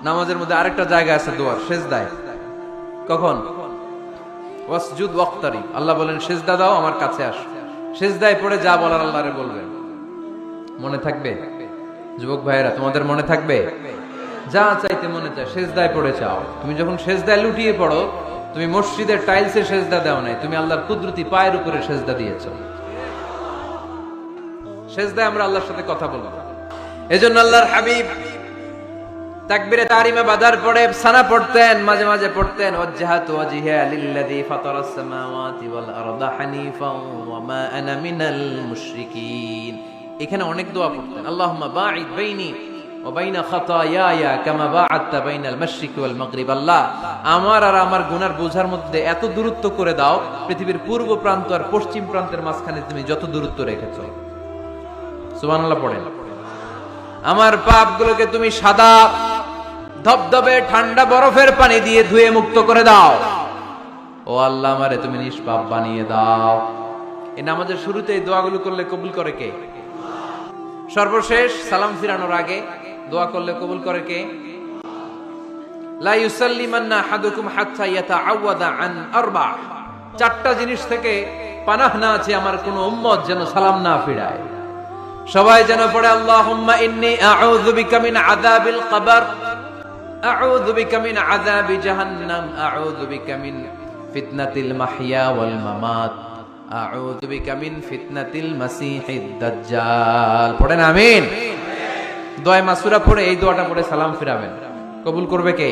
নামাজের মধ্যে আরেকটা জায়গা আছে দোয়ার, সেজদায়। কখন? ওয়াসজুদ ওয়াক্তারিব। আল্লাহ বলেন সেজদা দাও, আমার কাছে আসো। সেজদায় পড়ে যা বলার আল্লাহরে বলবেন। মনে থাকবে যুবক ভাইয়েরা? তোমাদের মনে থাকবে? যা চাইতে মনে চায় সেজদায় পড়ে চাও। তুমি যখন সেজদায় লুটিয়ে পড়ো, তুমি মসজিদের টাইলসে সেজদা দাও নাই, তুমি আল্লাহর কুদরতি পায়ের উপরে সেজদা দিয়েছো। সেজদায় আমরা আল্লাহর সাথে কথা বলবো। এজন্য আল্লাহর হাবিব তাকবীরে তাহরিমে বাদার পড়ে সানা পড়তেন, মাঝে মাঝে পড়তেন ওয়াজহাতু ওয়াজহিয়া লিল্লাযী ফাতারাস সামাওয়াতি ওয়াল আরদা হানিফাও ওয়া মা আনা মিনাল মুশরিকিন। এখানে অনেক দোয়া পড়তেন। আল্লাহুম্মা বাঈদ বাইনি ওয়া বাইনা খাতায়ায়া কামা বাআদতা বাইনাল মাশরিকি ওয়াল মাগরিব। আল্লাহ, আমার আর আমার গুনার বোঝার মধ্যে এত দূরত্ব করে দাও, পৃথিবীর পূর্ব প্রান্ত আর পশ্চিম প্রান্তের মাঝখানে তুমি যত দূরত্ব রেখেছো। সুবহানাল্লাহ পড়েন। আমার পাপগুলোকে তুমি সাদা ধবধবে ঠান্ডা বরফের পানি দিয়ে ধুয়ে মুক্ত করে দাও। ও আল্লাহ, আমারে তুমি নিষ্পাপ বানিয়ে দাও। এই নামাজের শুরুতে এই দোয়াগুলো করলে কবুল করে কে? সর্বশেষ সালাম ফিরানোর আগে দোয়া করলে কবুল করে কে? লা ইউসাল্লিমান্না আহাদুকুম হাত্তা ইয়াতাআওয়াদা আন আরবা। চারটা জিনিস থেকে পানাহ না আছে আমার কোন উম্মত যেন সালাম না ফিরায়। সবাই যেন পড়ে আল্লাহুম্মা ইন্নী আউযু বিকা মিন আযাবিল কবর, আউযু বিকা মিন আযাবি জাহান্নাম, আউযু বিকা মিন ফিতনাতিল মাহইয়া ওয়াল মামাত, আউযু বিকা মিন ফিতনাতিল মাসিহিদ দাজ্জাল। পড়েন আমিন। দোয়া মাসুরা পড়ে এই দোয়াটা পড়ে সালাম ফিরাবেন। কবুল করবে কে?